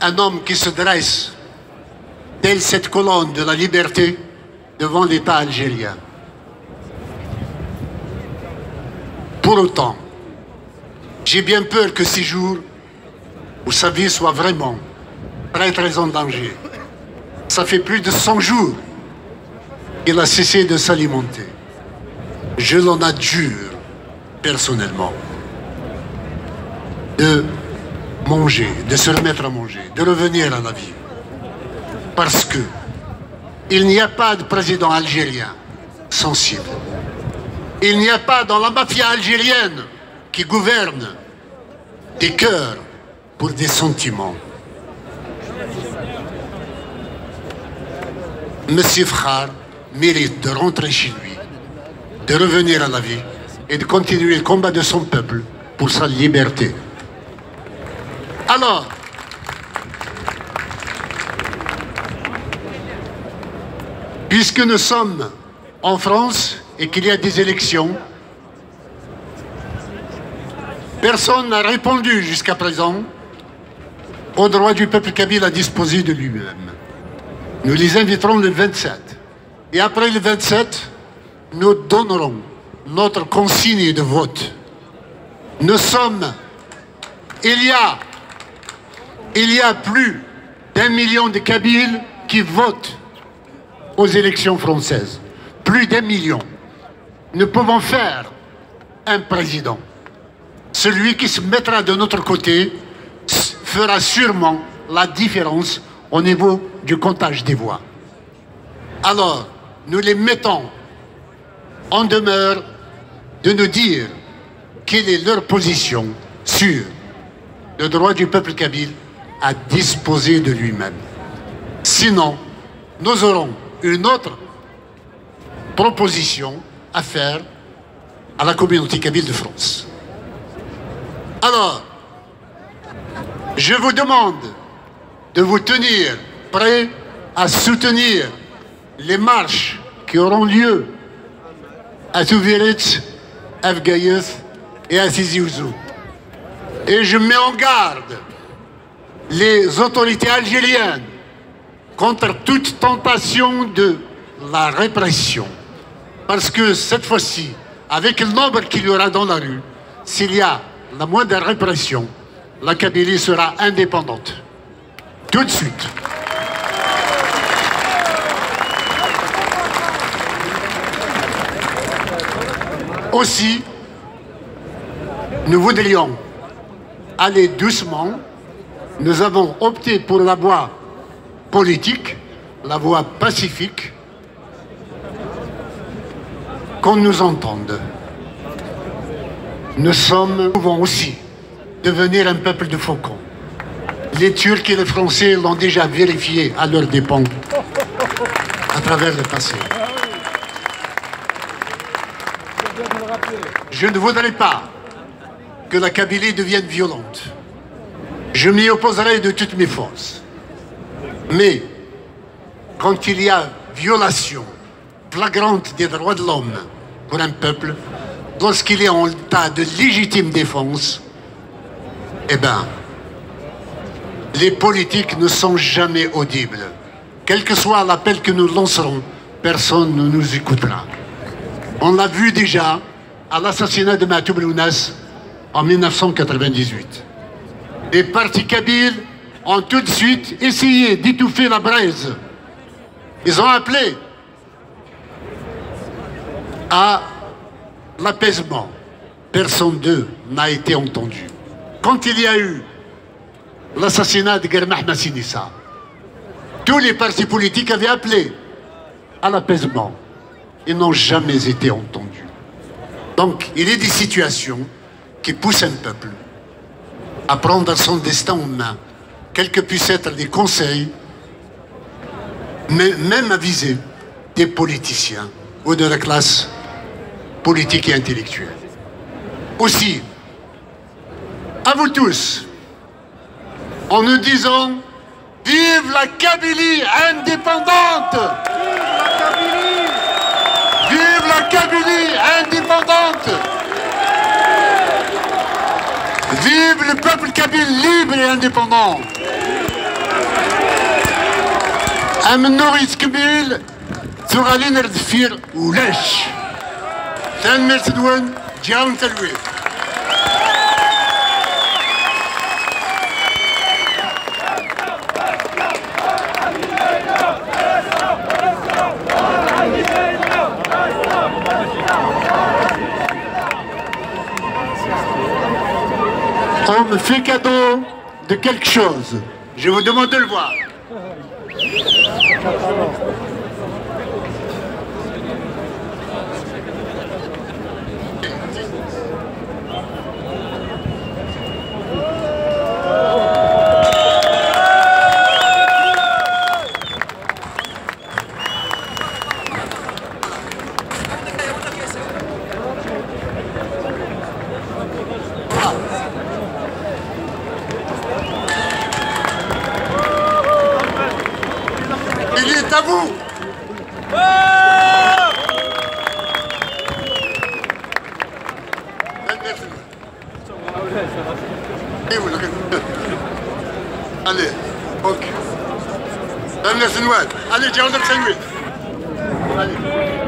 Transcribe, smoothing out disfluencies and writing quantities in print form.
un homme qui se dresse, telle cette colonne de la liberté, devant l'État algérien. Pour autant, j'ai bien peur que ces jours où sa vie soit vraiment très très en danger. Ça fait plus de 100 jours qu'il a cessé de s'alimenter. Je l'en adjure personnellement de manger, de se remettre à manger, de revenir à la vie. Parce que il n'y a pas de président algérien sensible. Il n'y a pas dans la mafia algérienne qui gouverne des cœurs pour des sentiments. Monsieur Frare mérite de rentrer chez lui, de revenir à la vie et de continuer le combat de son peuple pour sa liberté. Alors, puisque nous sommes en France et qu'il y a des élections, personne n'a répondu jusqu'à présent au droit du peuple kabyle à disposer de lui-même. Nous les inviterons le 27. Et après le 27, nous donnerons notre consigne de vote. Nous sommes... Il y a plus d'1 million de Kabyles qui votent aux élections françaises. Plus d'1 million. Nous pouvons faire un président. Celui qui se mettra de notre côté fera sûrement la différence au niveau du comptage des voix. Alors, nous les mettons en demeure de nous dire quelle est leur position sur le droit du peuple kabyle à disposer de lui-même. Sinon, nous aurons une autre proposition à faire à la communauté kabyle de France. Alors, je vous demande de vous tenir prêts à soutenir les marches qui auront lieu à Touvirit, à Fgaïs et à Tizi Ouzou. Et je mets en garde les autorités algériennes contre toute tentation de la répression. Parce que cette fois-ci, avec le nombre qu'il y aura dans la rue, s'il y a la moindre répression, la Kabylie sera indépendante. Tout de suite. Aussi, nous voudrions aller doucement. Nous avons opté pour la voie politique, la voie pacifique, qu'on nous entende. Nous pouvons aussi devenir un peuple de faucons. Les Turcs et les Français l'ont déjà vérifié à leurs dépens, à travers le passé. Je ne voudrais pas que la Kabylie devienne violente. Je m'y opposerai de toutes mes forces. Mais quand il y a violation flagrante des droits de l'homme pour un peuple, lorsqu'il est en état de légitime défense, eh bien, les politiques ne sont jamais audibles. Quel que soit l'appel que nous lancerons, personne ne nous écoutera. On l'a vu déjà à l'assassinat de Matoub Lounas en 1998. Les partis kabyles ont tout de suite essayé d'étouffer la braise. Ils ont appelé à l'apaisement. Personne d'eux n'a été entendu. Quand il y a eu l'assassinat de Guermah Massinissa, tous les partis politiques avaient appelé à l'apaisement. Ils n'ont jamais été entendus. Donc, il y a des situations qui poussent un peuple à prendre son destin en main, quels que puissent être les conseils, mais même à viser des politiciens ou de la classe politique et intellectuelle. Aussi, à vous tous, en nous disant « Vive la Kabylie indépendante !» Vive la Kabylie indépendante! Vive le peuple kabyle libre et indépendant! أمنوريس كميل ثغالين الدفير ولاش ثان مرتدوان جاون تلوير On me fait cadeau de quelque chose. Je vous demande de le voir. Il est à vous. Allez, ok. Donne le Allez, j'ai envie de le Allez.